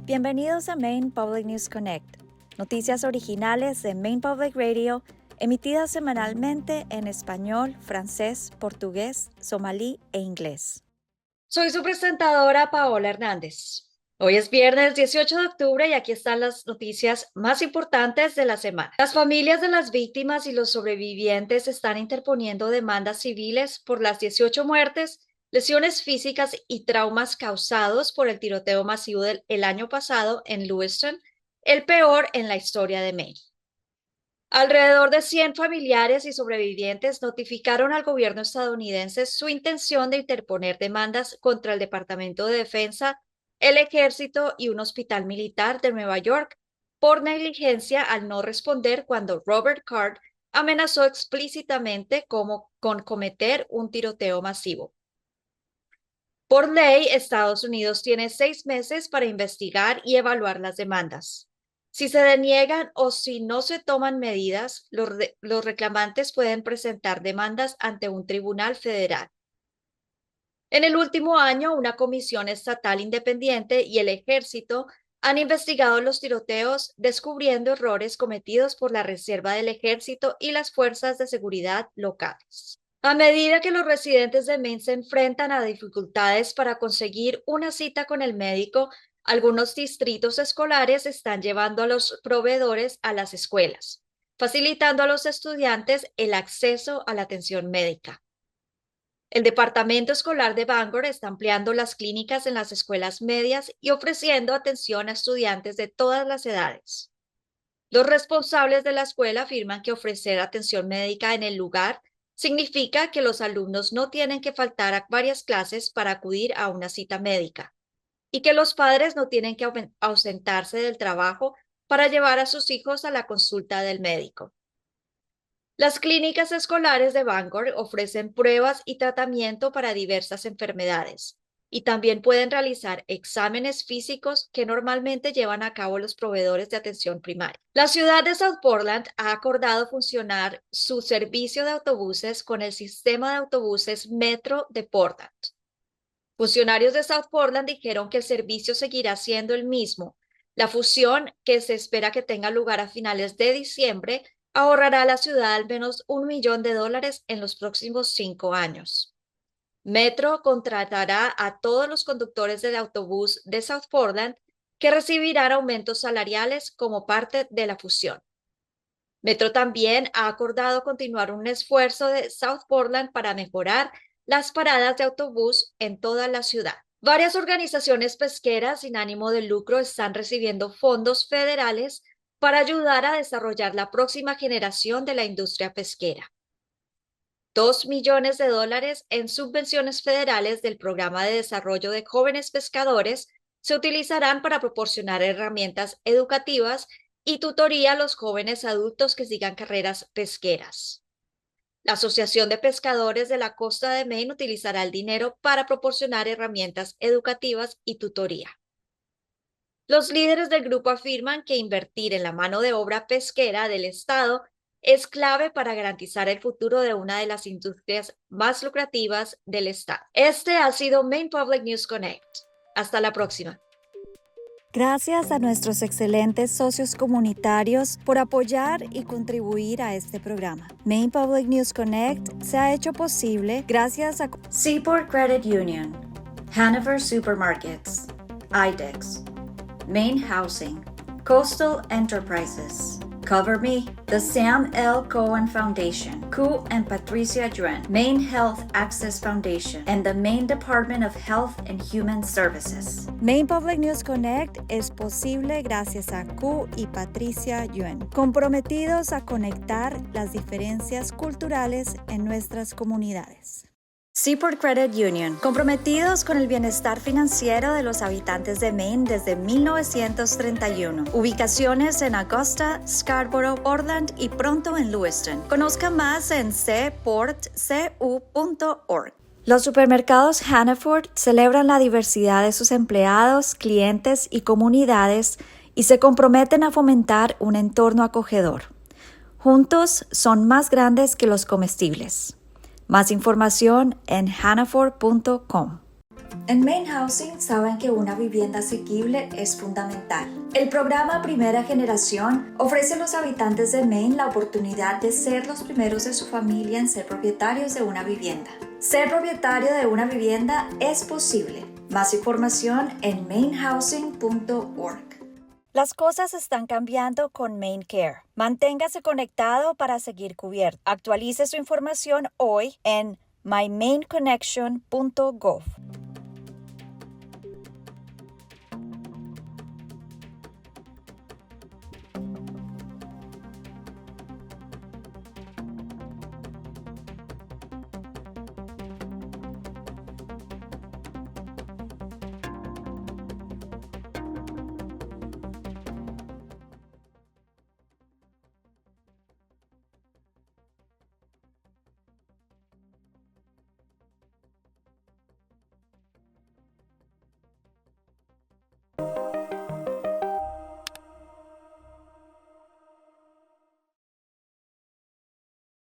Bienvenidos a Maine Public News Connect, noticias originales de Maine Public Radio, emitidas semanalmente en español, francés, portugués, somalí e inglés. Soy su presentadora Paola Hernández. Hoy es viernes 18 de octubre y aquí están las noticias más importantes de la semana. Las familias de las víctimas y los sobrevivientes están interponiendo demandas civiles por las 18 muertes, lesiones físicas y traumas causados por el tiroteo masivo del año pasado en Lewiston, el peor en la historia de Maine. Alrededor de 100 familiares y sobrevivientes notificaron al gobierno estadounidense su intención de interponer demandas contra el Departamento de Defensa, el Ejército y un hospital militar de Nueva York por negligencia al no responder cuando Robert Card amenazó explícitamente con cometer un tiroteo masivo. Por ley, Estados Unidos tiene 6 meses para investigar y evaluar las demandas. Si se deniegan o si no se toman medidas, los reclamantes pueden presentar demandas ante un tribunal federal. En el último año, una comisión estatal independiente y el ejército han investigado los tiroteos, descubriendo errores cometidos por la Reserva del Ejército y las fuerzas de seguridad locales. A medida que los residentes de Maine se enfrentan a dificultades para conseguir una cita con el médico, algunos distritos escolares están llevando a los proveedores a las escuelas, facilitando a los estudiantes el acceso a la atención médica. El Departamento Escolar de Bangor está ampliando las clínicas en las escuelas medias y ofreciendo atención a estudiantes de todas las edades. Los responsables de la escuela afirman que ofrecer atención médica en el lugar significa que los alumnos no tienen que faltar a varias clases para acudir a una cita médica y que los padres no tienen que ausentarse del trabajo para llevar a sus hijos a la consulta del médico. Las clínicas escolares de Bangor ofrecen pruebas y tratamiento para diversas enfermedades y también pueden realizar exámenes físicos que normalmente llevan a cabo los proveedores de atención primaria. La ciudad de South Portland ha acordado funcionar su servicio de autobuses con el sistema de autobuses Metro de Portland. Funcionarios de South Portland dijeron que el servicio seguirá siendo el mismo. La fusión, que se espera que tenga lugar a finales de diciembre, ahorrará a la ciudad al menos $1 millón en los próximos 5 años. Metro contratará a todos los conductores del autobús de South Portland que recibirán aumentos salariales como parte de la fusión. Metro también ha acordado continuar un esfuerzo de South Portland para mejorar las paradas de autobús en toda la ciudad. Varias organizaciones pesqueras sin ánimo de lucro están recibiendo fondos federales para ayudar a desarrollar la próxima generación de la industria pesquera. $2 millones en subvenciones federales del Programa de Desarrollo de Jóvenes Pescadores se utilizarán para proporcionar herramientas educativas y tutoría a los jóvenes adultos que sigan carreras pesqueras. La Asociación de Pescadores de la Costa de Maine utilizará el dinero para proporcionar herramientas educativas y tutoría. Los líderes del grupo afirman que invertir en la mano de obra pesquera del Estado es clave para garantizar el futuro de una de las industrias más lucrativas del Estado. Este ha sido Maine Public News Connect. Hasta la próxima. Gracias a nuestros excelentes socios comunitarios por apoyar y contribuir a este programa. Maine Public News Connect se ha hecho posible gracias a Seaport Credit Union, Hanover Supermarkets, IDEX, Maine Housing, Coastal Enterprises, Cover Me, the Sam L. Cohen Foundation, Ku and Patricia Yuen, Maine Health Access Foundation, and the Maine Department of Health and Human Services. Maine Public News Connect es posible gracias a Ku y Patricia Yuen, comprometidos a conectar las diferencias culturales en nuestras comunidades. Seaport Credit Union, comprometidos con el bienestar financiero de los habitantes de Maine desde 1931. Ubicaciones en Augusta, Scarborough, Portland y pronto en Lewiston. Conozca más en cportcu.org. Los supermercados Hannaford celebran la diversidad de sus empleados, clientes y comunidades y se comprometen a fomentar un entorno acogedor. Juntos son más grandes que los comestibles. Más información en hannaford.com. En Maine Housing saben que una vivienda asequible es fundamental. El programa Primera Generación ofrece a los habitantes de Maine la oportunidad de ser los primeros de su familia en ser propietarios de una vivienda. Ser propietario de una vivienda es posible. Más información en mainehousing.org. Las cosas están cambiando con Maine Care. Manténgase conectado para seguir cubierto. Actualice su información hoy en mymainconnection.gov.